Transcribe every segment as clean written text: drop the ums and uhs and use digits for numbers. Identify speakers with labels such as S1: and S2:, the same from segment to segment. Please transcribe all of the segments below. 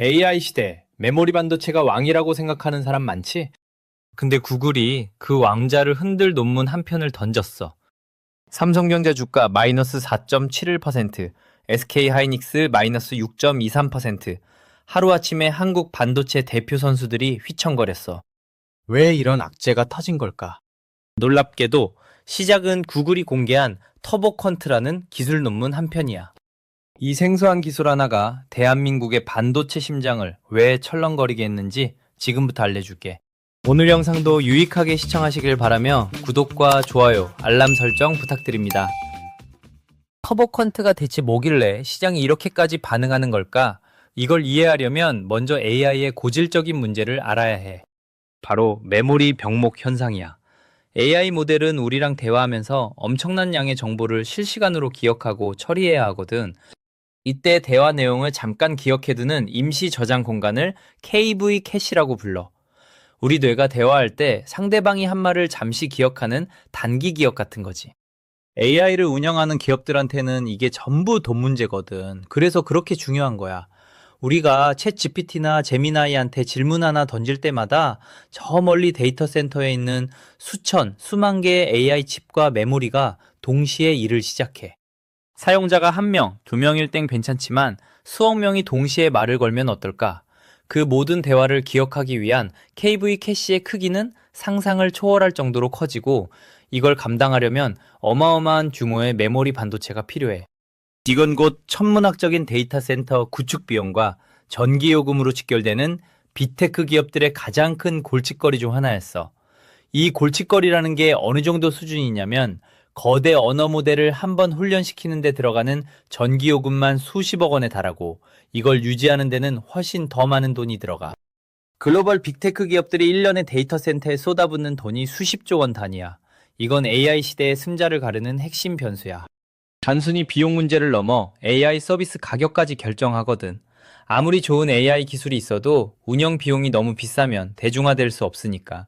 S1: AI 시대, 메모리 반도체가 왕이라고 생각하는 사람 많지? 근데 구글이 그 왕자를 흔들 논문 한 편을 던졌어. 삼성전자 주가 마이너스 4.71%, SK하이닉스 마이너스 6.23%, 하루아침에 한국 반도체 대표 선수들이 휘청거렸어. 왜 이런 악재가 터진 걸까? 놀랍게도 시작은 구글이 공개한 터보컨트라는 기술 논문 한 편이야. 이 생소한 기술 하나가 대한민국의 반도체 심장을 왜 철렁거리게 했는지 지금부터 알려줄게. 오늘 영상도 유익하게 시청하시길 바라며 구독과 좋아요, 알람 설정 부탁드립니다. 터보컨트가 대체 뭐길래 시장이 이렇게까지 반응하는 걸까? 이걸 이해하려면 먼저 AI의 고질적인 문제를 알아야 해. 바로 메모리 병목 현상이야. AI 모델은 우리랑 대화하면서 엄청난 양의 정보를 실시간으로 기억하고 처리해야 하거든. 이때 대화 내용을 잠깐 기억해두는 임시 저장 공간을 KV 캐시라고 불러. 우리 뇌가 대화할 때 상대방이 한 말을 잠시 기억하는 단기 기억 같은 거지. AI를 운영하는 기업들한테는 이게 전부 돈 문제거든. 그래서 그렇게 중요한 거야. 우리가 챗 GPT나 제미나이한테 질문 하나 던질 때마다 저 멀리 데이터 센터에 있는 수천, 수만 개의 AI 칩과 메모리가 동시에 일을 시작해. 사용자가 한 명, 두 명일 땐 괜찮지만 수억 명이 동시에 말을 걸면 어떨까? 그 모든 대화를 기억하기 위한 KV 캐시의 크기는 상상을 초월할 정도로 커지고 이걸 감당하려면 어마어마한 규모의 메모리 반도체가 필요해. 이건 곧 천문학적인 데이터 센터 구축 비용과 전기요금으로 직결되는 빅테크 기업들의 가장 큰 골칫거리 중 하나였어. 이 골칫거리라는 게 어느 정도 수준이냐면 거대 언어 모델을 한 번 훈련시키는 데 들어가는 전기요금만 수십억 원에 달하고 이걸 유지하는 데는 훨씬 더 많은 돈이 들어가. 글로벌 빅테크 기업들이 1년에 데이터 센터에 쏟아붓는 돈이 수십조 원 단위야. 이건 AI 시대의 승자를 가르는 핵심 변수야. 단순히 비용 문제를 넘어 AI 서비스 가격까지 결정하거든. 아무리 좋은 AI 기술이 있어도 운영 비용이 너무 비싸면 대중화될 수 없으니까.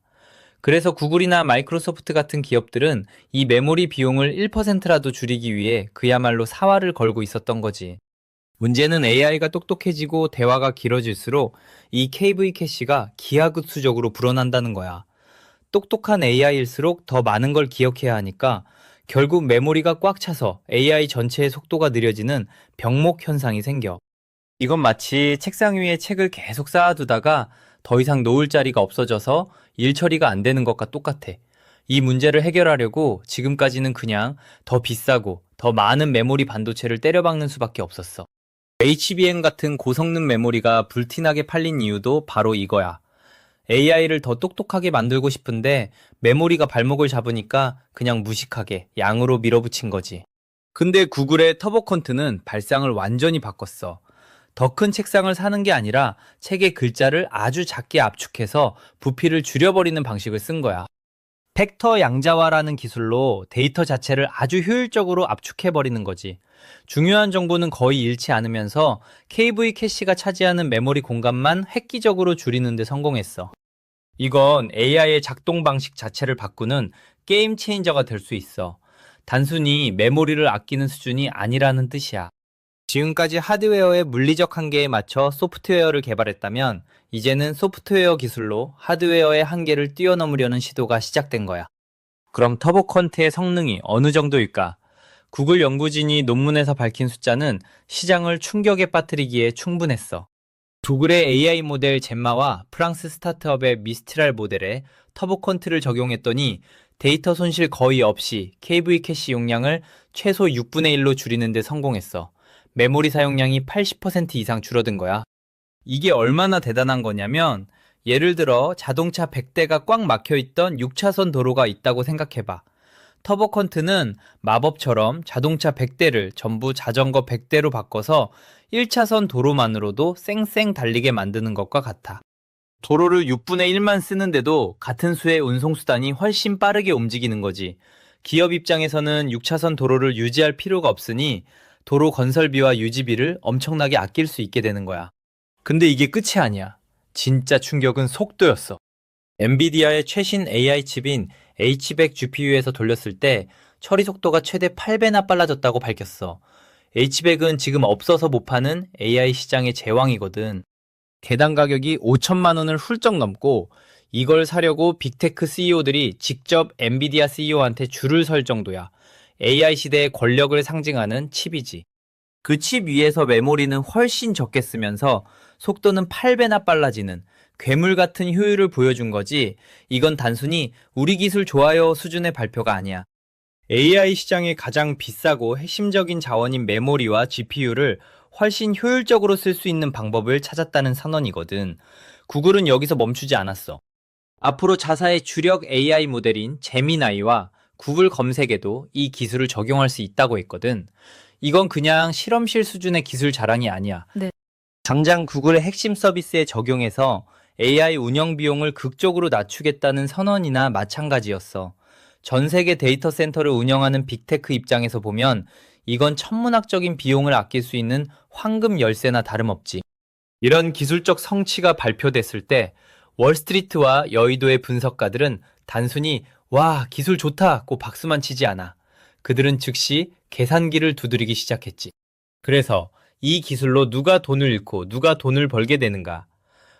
S1: 그래서 구글이나 마이크로소프트 같은 기업들은 이 메모리 비용을 1%라도 줄이기 위해 그야말로 사활을 걸고 있었던 거지. 문제는 AI가 똑똑해지고 대화가 길어질수록 이 KV 캐시가 기하급수적으로 불어난다는 거야. 똑똑한 AI일수록 더 많은 걸 기억해야 하니까 결국 메모리가 꽉 차서 AI 전체의 속도가 느려지는 병목 현상이 생겨. 이건 마치 책상 위에 책을 계속 쌓아두다가 더 이상 놓을 자리가 없어져서 일 처리가 안 되는 것과 똑같아. 이 문제를 해결하려고 지금까지는 그냥 더 비싸고 더 많은 메모리 반도체를 때려박는 수밖에 없었어. HBM 같은 고성능 메모리가 불티나게 팔린 이유도 바로 이거야. AI를 더 똑똑하게 만들고 싶은데 메모리가 발목을 잡으니까 그냥 무식하게 양으로 밀어붙인 거지. 근데 구글의 터보컨트는 발상을 완전히 바꿨어. 더 큰 책상을 사는 게 아니라 책의 글자를 아주 작게 압축해서 부피를 줄여버리는 방식을 쓴 거야. 팩터 양자화라는 기술로 데이터 자체를 아주 효율적으로 압축해버리는 거지. 중요한 정보는 거의 잃지 않으면서 KV 캐시가 차지하는 메모리 공간만 획기적으로 줄이는 데 성공했어. 이건 AI의 작동 방식 자체를 바꾸는 게임 체인저가 될 수 있어. 단순히 메모리를 아끼는 수준이 아니라는 뜻이야. 지금까지 하드웨어의 물리적 한계에 맞춰 소프트웨어를 개발했다면 이제는 소프트웨어 기술로 하드웨어의 한계를 뛰어넘으려는 시도가 시작된 거야. 그럼 터보컨트의 성능이 어느 정도일까? 구글 연구진이 논문에서 밝힌 숫자는 시장을 충격에 빠뜨리기에 충분했어. 구글의 AI 모델 젬마와 프랑스 스타트업의 미스트랄 모델에 터보컨트를 적용했더니 데이터 손실 거의 없이 KV 캐시 용량을 최소 6분의 1로 줄이는 데 성공했어. 메모리 사용량이 80% 이상 줄어든 거야. 이게 얼마나 대단한 거냐면 예를 들어 자동차 100대가 꽉 막혀있던 6차선 도로가 있다고 생각해봐. 터보컨트는 마법처럼 자동차 100대를 전부 자전거 100대로 바꿔서 1차선 도로만으로도 쌩쌩 달리게 만드는 것과 같아. 도로를 6분의 1만 쓰는데도 같은 수의 운송수단이 훨씬 빠르게 움직이는 거지. 기업 입장에서는 6차선 도로를 유지할 필요가 없으니 도로 건설비와 유지비를 엄청나게 아낄 수 있게 되는 거야. 근데 이게 끝이 아니야. 진짜 충격은 속도였어. 엔비디아의 최신 AI 칩인 H100 GPU에서 돌렸을 때 처리 속도가 최대 8배나 빨라졌다고 밝혔어. H100은 지금 없어서 못 파는 AI 시장의 제왕이거든. 개당 가격이 5천만 원을 훌쩍 넘고 이걸 사려고 빅테크 CEO들이 직접 엔비디아 CEO한테 줄을 설 정도야. AI 시대의 권력을 상징하는 칩이지. 그 칩 위에서 메모리는 훨씬 적게 쓰면서 속도는 8배나 빨라지는 괴물 같은 효율을 보여준 거지. 이건 단순히 우리 기술 좋아요 수준의 발표가 아니야. AI 시장의 가장 비싸고 핵심적인 자원인 메모리와 GPU를 훨씬 효율적으로 쓸 수 있는 방법을 찾았다는 선언이거든. 구글은 여기서 멈추지 않았어. 앞으로 자사의 주력 AI 모델인 제미나이와 구글 검색에도 이 기술을 적용할 수 있다고 했거든. 이건 그냥 실험실 수준의 기술 자랑이 아니야.
S2: 네.
S1: 당장 구글의 핵심 서비스에 적용해서 AI 운영 비용을 극적으로 낮추겠다는 선언이나 마찬가지였어. 전 세계 데이터 센터를 운영하는 빅테크 입장에서 보면 이건 천문학적인 비용을 아낄 수 있는 황금 열쇠나 다름없지. 이런 기술적 성취가 발표됐을 때 월스트리트와 여의도의 분석가들은 단순히 와, 기술 좋다고 박수만 치지 않아. 그들은 즉시 계산기를 두드리기 시작했지. 그래서 이 기술로 누가 돈을 잃고 누가 돈을 벌게 되는가?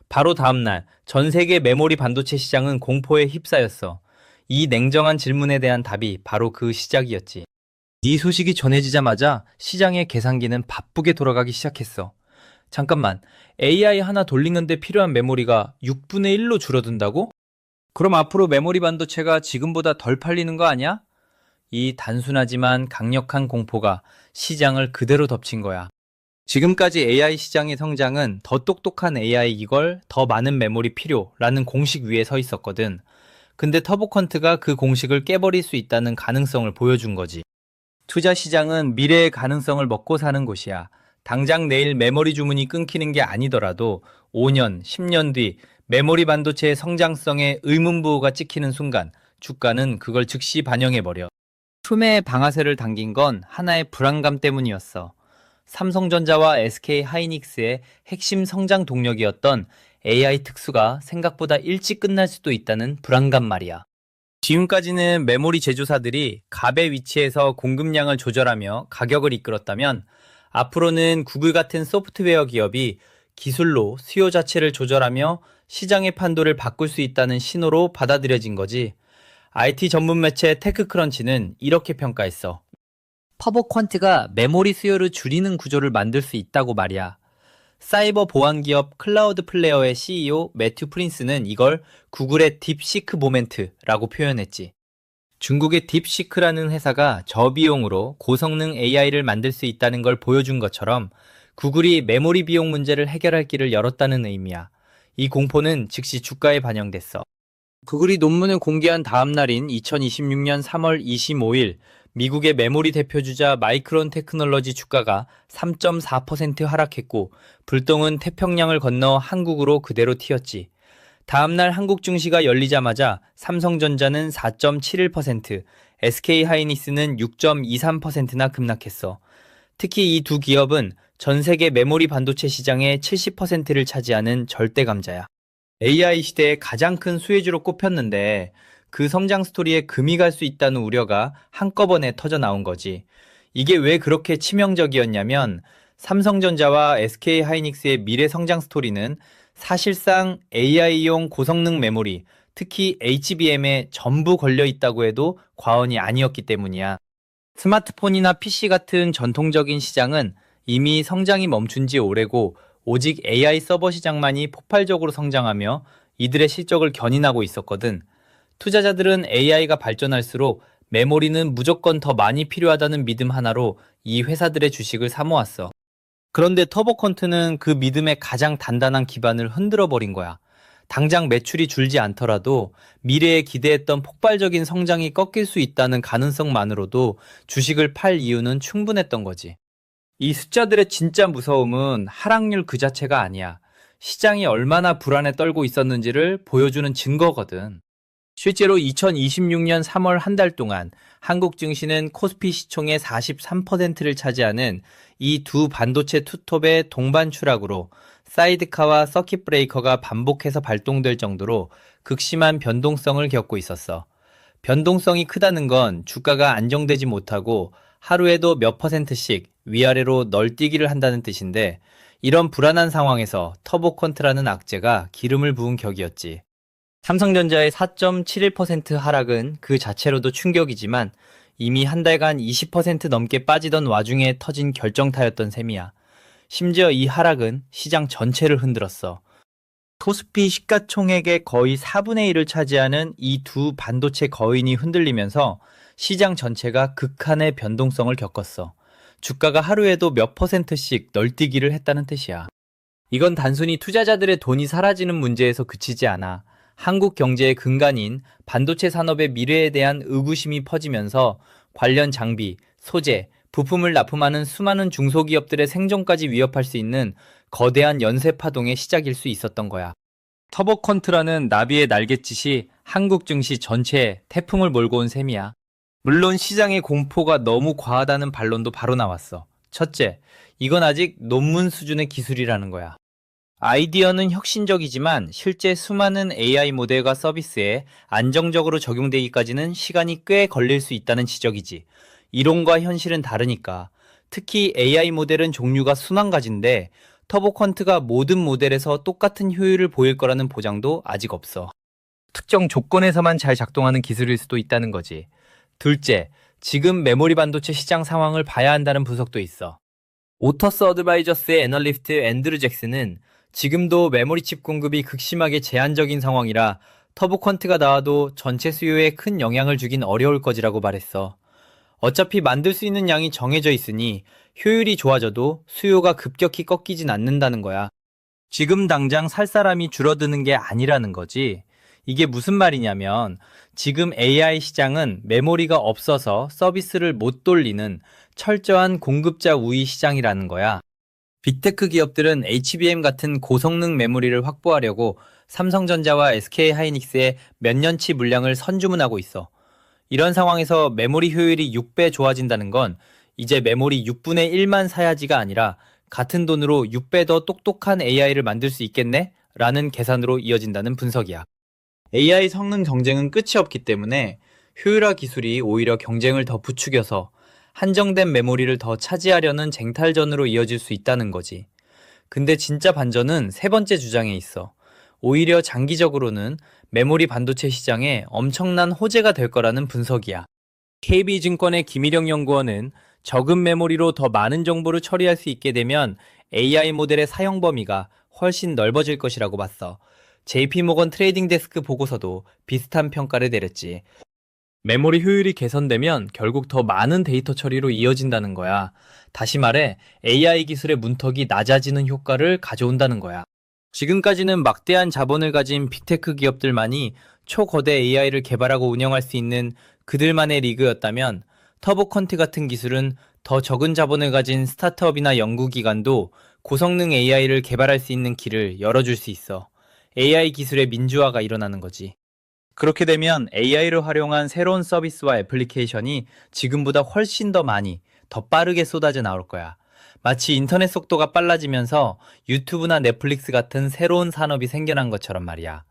S1: 바로 다음날 전 세계 메모리 반도체 시장은 공포에 휩싸였어. 이 냉정한 질문에 대한 답이 바로 그 시작이었지. 이 소식이 전해지자마자 시장의 계산기는 바쁘게 돌아가기 시작했어. 잠깐만, AI 하나 돌리는데 필요한 메모리가 6분의 1로 줄어든다고? 그럼 앞으로 메모리 반도체가 지금보다 덜 팔리는 거 아니야? 이 단순하지만 강력한 공포가 시장을 그대로 덮친 거야. 지금까지 AI 시장의 성장은 더 똑똑한 AI 이걸 더 많은 메모리 필요라는 공식 위에 서 있었거든. 근데 터보컨트가 그 공식을 깨버릴 수 있다는 가능성을 보여준 거지. 투자 시장은 미래의 가능성을 먹고 사는 곳이야. 당장 내일 메모리 주문이 끊기는 게 아니더라도 5년, 10년 뒤 메모리 반도체의 성장성에 의문부호가 찍히는 순간 주가는 그걸 즉시 반영해버려. 품의 방아쇠를 당긴 건 하나의 불안감 때문이었어. 삼성전자와 SK 하이닉스의 핵심 성장 동력이었던 AI 특수가 생각보다 일찍 끝날 수도 있다는 불안감 말이야. 지금까지는 메모리 제조사들이 갑의 위치에서 공급량을 조절하며 가격을 이끌었다면 앞으로는 구글 같은 소프트웨어 기업이 기술로 수요 자체를 조절하며 시장의 판도를 바꿀 수 있다는 신호로 받아들여진 거지. IT 전문 매체 테크크런치는 이렇게 평가했어. 터보퀀트가 메모리 수요를 줄이는 구조를 만들 수 있다고 말이야. 사이버 보안 기업 클라우드 플레어의 CEO 매튜 프린스는 이걸 구글의 딥시크 모멘트라고 표현했지. 중국의 딥시크라는 회사가 저비용으로 고성능 AI를 만들 수 있다는 걸 보여준 것처럼 구글이 메모리 비용 문제를 해결할 길을 열었다는 의미야. 이 공포는 즉시 주가에 반영됐어. 구글이 논문을 공개한 다음 날인 2026년 3월 25일 미국의 메모리 대표주자 마이크론 테크놀로지 주가가 3.4% 하락했고 불똥은 태평양을 건너 한국으로 그대로 튀었지. 다음날 한국 증시가 열리자마자 삼성전자는 4.71%, SK하이닉스는 6.23%나 급락했어. 특히 이 두 기업은 전 세계 메모리 반도체 시장의 70%를 차지하는 절대 강자야. AI 시대의 가장 큰 수혜주로 꼽혔는데 그 성장 스토리에 금이 갈 수 있다는 우려가 한꺼번에 터져 나온 거지. 이게 왜 그렇게 치명적이었냐면 삼성전자와 SK하이닉스의 미래 성장 스토리는 사실상 AI용 고성능 메모리, 특히 HBM에 전부 걸려 있다고 해도 과언이 아니었기 때문이야. 스마트폰이나 PC 같은 전통적인 시장은 이미 성장이 멈춘 지 오래고 오직 AI 서버 시장만이 폭발적으로 성장하며 이들의 실적을 견인하고 있었거든. 투자자들은 AI가 발전할수록 메모리는 무조건 더 많이 필요하다는 믿음 하나로 이 회사들의 주식을 사모았어. 그런데 터보컨트는 그 믿음의 가장 단단한 기반을 흔들어 버린 거야. 당장 매출이 줄지 않더라도 미래에 기대했던 폭발적인 성장이 꺾일 수 있다는 가능성만으로도 주식을 팔 이유는 충분했던 거지. 이 숫자들의 진짜 무서움은 하락률 그 자체가 아니야. 시장이 얼마나 불안에 떨고 있었는지를 보여주는 증거거든. 실제로 2026년 3월 한 달 동안 한국 증시는 코스피 시총의 43%를 차지하는 이 두 반도체 투톱의 동반 추락으로 사이드카와 서킷 브레이커가 반복해서 발동될 정도로 극심한 변동성을 겪고 있었어. 변동성이 크다는 건 주가가 안정되지 못하고 하루에도 몇 %씩 위아래로 널뛰기를 한다는 뜻인데 이런 불안한 상황에서 터보컨트라는 악재가 기름을 부은 격이었지. 삼성전자의 4.71% 하락은 그 자체로도 충격이지만 이미 한 달간 20% 넘게 빠지던 와중에 터진 결정타였던 셈이야. 심지어 이 하락은 시장 전체를 흔들었어. 코스피 시가총액의 거의 4분의 1을 차지하는 이 두 반도체 거인이 흔들리면서 시장 전체가 극한의 변동성을 겪었어. 주가가 하루에도 몇 %씩 널뛰기를 했다는 뜻이야. 이건 단순히 투자자들의 돈이 사라지는 문제에서 그치지 않아. 한국 경제의 근간인 반도체 산업의 미래에 대한 의구심이 퍼지면서 관련 장비, 소재, 부품을 납품하는 수많은 중소기업들의 생존까지 위협할 수 있는 거대한 연쇄 파동의 시작일 수 있었던 거야. 터보컨트라는 나비의 날갯짓이 한국 증시 전체에 태풍을 몰고 온 셈이야. 물론 시장의 공포가 너무 과하다는 반론도 바로 나왔어. 첫째, 이건 아직 논문 수준의 기술이라는 거야. 아이디어는 혁신적이지만 실제 수많은 AI 모델과 서비스에 안정적으로 적용되기까지는 시간이 꽤 걸릴 수 있다는 지적이지. 이론과 현실은 다르니까. 특히 AI 모델은 종류가 수만 가지인데 터보컨트가 모든 모델에서 똑같은 효율을 보일 거라는 보장도 아직 없어. 특정 조건에서만 잘 작동하는 기술일 수도 있다는 거지. 둘째, 지금 메모리 반도체 시장 상황을 봐야 한다는 분석도 있어. 오터스 어드바이저스의 애널리스트 앤드루 잭슨은 지금도 메모리 칩 공급이 극심하게 제한적인 상황이라 터보컨트가 나와도 전체 수요에 큰 영향을 주긴 어려울 거지라고 말했어. 어차피 만들 수 있는 양이 정해져 있으니 효율이 좋아져도 수요가 급격히 꺾이진 않는다는 거야. 지금 당장 살 사람이 줄어드는 게 아니라는 거지. 이게 무슨 말이냐면 지금 AI 시장은 메모리가 없어서 서비스를 못 돌리는 철저한 공급자 우위 시장이라는 거야. 빅테크 기업들은 HBM 같은 고성능 메모리를 확보하려고 삼성전자와 SK하이닉스의 몇 년치 물량을 선주문하고 있어. 이런 상황에서 메모리 효율이 6배 좋아진다는 건 이제 메모리 6분의 1만 사야지가 아니라 같은 돈으로 6배 더 똑똑한 AI를 만들 수 있겠네? 라는 계산으로 이어진다는 분석이야. AI 성능 경쟁은 끝이 없기 때문에 효율화 기술이 오히려 경쟁을 더 부추겨서 한정된 메모리를 더 차지하려는 쟁탈전으로 이어질 수 있다는 거지. 근데 진짜 반전은 세 번째 주장에 있어. 오히려 장기적으로는 메모리 반도체 시장에 엄청난 호재가 될 거라는 분석이야. KB증권의 김일영 연구원은 적은 메모리로 더 많은 정보를 처리할 수 있게 되면 AI 모델의 사용 범위가 훨씬 넓어질 것이라고 봤어. JP모건 트레이딩 데스크 보고서도 비슷한 평가를 내렸지. 메모리 효율이 개선되면 결국 더 많은 데이터 처리로 이어진다는 거야. 다시 말해 AI 기술의 문턱이 낮아지는 효과를 가져온다는 거야. 지금까지는 막대한 자본을 가진 빅테크 기업들만이 초거대 AI를 개발하고 운영할 수 있는 그들만의 리그였다면 터보컨트 같은 기술은 더 적은 자본을 가진 스타트업이나 연구기관도 고성능 AI를 개발할 수 있는 길을 열어줄 수 있어. AI 기술의 민주화가 일어나는 거지. 그렇게 되면 AI를 활용한 새로운 서비스와 애플리케이션이 지금보다 훨씬 더 많이, 더 빠르게 쏟아져 나올 거야. 마치 인터넷 속도가 빨라지면서 유튜브나 넷플릭스 같은 새로운 산업이 생겨난 것처럼 말이야.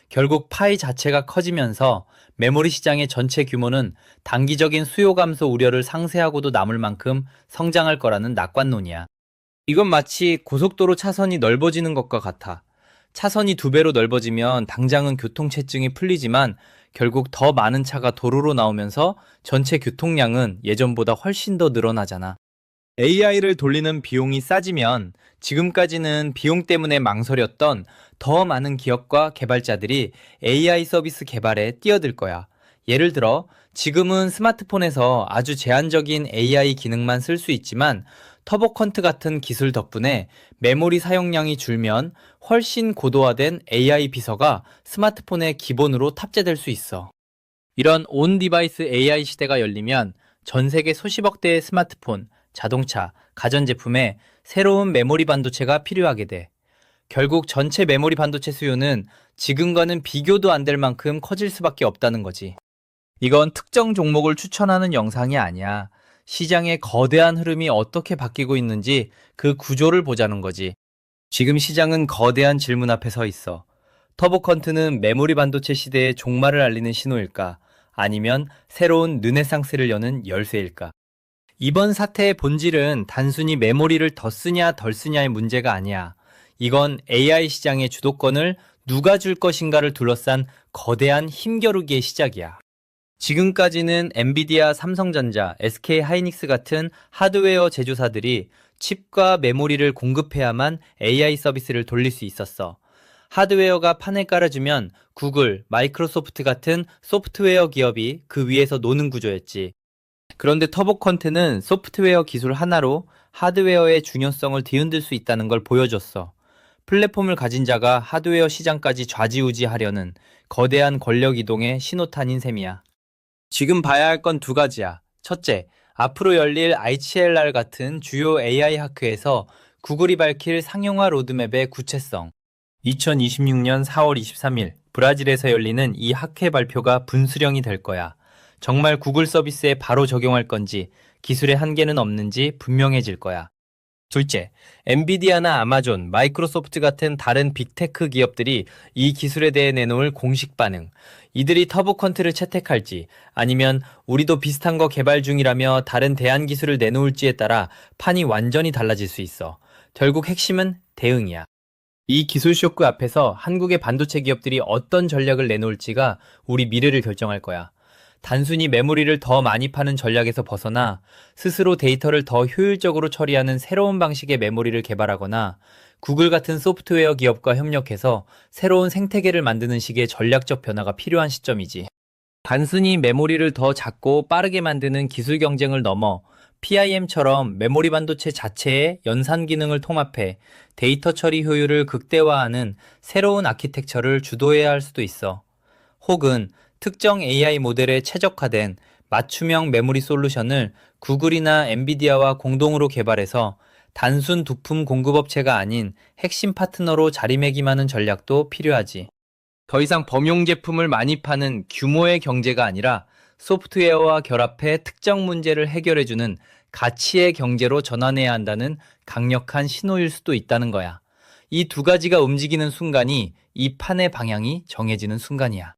S1: 결국 파이 자체가 커지면서 메모리 시장의 전체 규모는 단기적인 수요 감소 우려를 상쇄하고도 남을 만큼 성장할 거라는 낙관론이야. 이건 마치 고속도로 차선이 넓어지는 것과 같아. 차선이 2배로 넓어지면 당장은 교통체증이 풀리지만 결국 더 많은 차가 도로로 나오면서 전체 교통량은 예전보다 훨씬 더 늘어나잖아. AI를 돌리는 비용이 싸지면 지금까지는 비용 때문에 망설였던 더 많은 기업과 개발자들이 AI 서비스 개발에 뛰어들 거야. 예를 들어 지금은 스마트폰에서 아주 제한적인 AI 기능만 쓸 수 있지만 터보컨트 같은 기술 덕분에 메모리 사용량이 줄면 훨씬 고도화된 AI 비서가 스마트폰에 기본으로 탑재될 수 있어. 이런 온 디바이스 AI 시대가 열리면 전 세계 수십억 대의 스마트폰, 자동차, 가전제품에 새로운 메모리 반도체가 필요하게 돼. 결국 전체 메모리 반도체 수요는 지금과는 비교도 안 될 만큼 커질 수밖에 없다는 거지. 이건 특정 종목을 추천하는 영상이 아니야. 시장의 거대한 흐름이 어떻게 바뀌고 있는지 그 구조를 보자는 거지. 지금 시장은 거대한 질문 앞에 서 있어. 터보컨트는 메모리 반도체 시대의 종말을 알리는 신호일까? 아니면 새로운 르네상스를 여는 열쇠일까? 이번 사태의 본질은 단순히 메모리를 더 쓰냐 덜 쓰냐의 문제가 아니야. 이건 AI 시장의 주도권을 누가 줄 것인가를 둘러싼 거대한 힘겨루기의 시작이야. 지금까지는 엔비디아, 삼성전자, SK 하이닉스 같은 하드웨어 제조사들이 칩과 메모리를 공급해야만 AI 서비스를 돌릴 수 있었어. 하드웨어가 판을 깔아주면 구글, 마이크로소프트 같은 소프트웨어 기업이 그 위에서 노는 구조였지. 그런데 터보컨트는 소프트웨어 기술 하나로 하드웨어의 중요성을 뒤흔들 수 있다는 걸 보여줬어. 플랫폼을 가진 자가 하드웨어 시장까지 좌지우지하려는 거대한 권력 이동의 신호탄인 셈이야. 지금 봐야 할 건 두 가지야. 첫째, 앞으로 열릴 ICLR 같은 주요 AI 학회에서 구글이 밝힐 상용화 로드맵의 구체성. 2026년 4월 23일 브라질에서 열리는 이 학회 발표가 분수령이 될 거야. 정말 구글 서비스에 바로 적용할 건지, 기술의 한계는 없는지 분명해질 거야. 둘째, 엔비디아나 아마존, 마이크로소프트 같은 다른 빅테크 기업들이 이 기술에 대해 내놓을 공식 반응. 이들이 터보컨트를 채택할지, 아니면 우리도 비슷한 거 개발 중이라며 다른 대안 기술을 내놓을지에 따라 판이 완전히 달라질 수 있어. 결국 핵심은 대응이야. 이 기술 쇼크 앞에서 한국의 반도체 기업들이 어떤 전략을 내놓을지가 우리 미래를 결정할 거야. 단순히 메모리를 더 많이 파는 전략에서 벗어나 스스로 데이터를 더 효율적으로 처리하는 새로운 방식의 메모리를 개발하거나 구글 같은 소프트웨어 기업과 협력해서 새로운 생태계를 만드는 식의 전략적 변화가 필요한 시점이지. 단순히 메모리를 더 작고 빠르게 만드는 기술 경쟁을 넘어 PIM처럼 메모리 반도체 자체의 연산 기능을 통합해 데이터 처리 효율을 극대화하는 새로운 아키텍처를 주도해야 할 수도 있어. 혹은 특정 AI 모델에 최적화된 맞춤형 메모리 솔루션을 구글이나 엔비디아와 공동으로 개발해서 단순 부품 공급업체가 아닌 핵심 파트너로 자리매김하는 전략도 필요하지. 더 이상 범용 제품을 많이 파는 규모의 경제가 아니라 소프트웨어와 결합해 특정 문제를 해결해주는 가치의 경제로 전환해야 한다는 강력한 신호일 수도 있다는 거야. 이 두 가지가 움직이는 순간이 이 판의 방향이 정해지는 순간이야.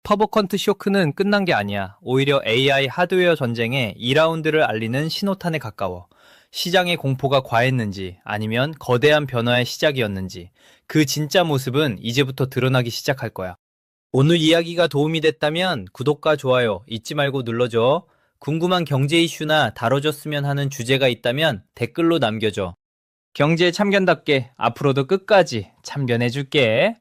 S1: 터보컨트 쇼크는 끝난 게 아니야. 오히려 AI 하드웨어 전쟁의 2라운드를 알리는 신호탄에 가까워. 시장의 공포가 과했는지 아니면 거대한 변화의 시작이었는지 그 진짜 모습은 이제부터 드러나기 시작할 거야. 오늘 이야기가 도움이 됐다면 구독과 좋아요 잊지 말고 눌러줘. 궁금한 경제 이슈나 다뤄줬으면 하는 주제가 있다면 댓글로 남겨줘. 경제 참견답게 앞으로도 끝까지 참견해줄게.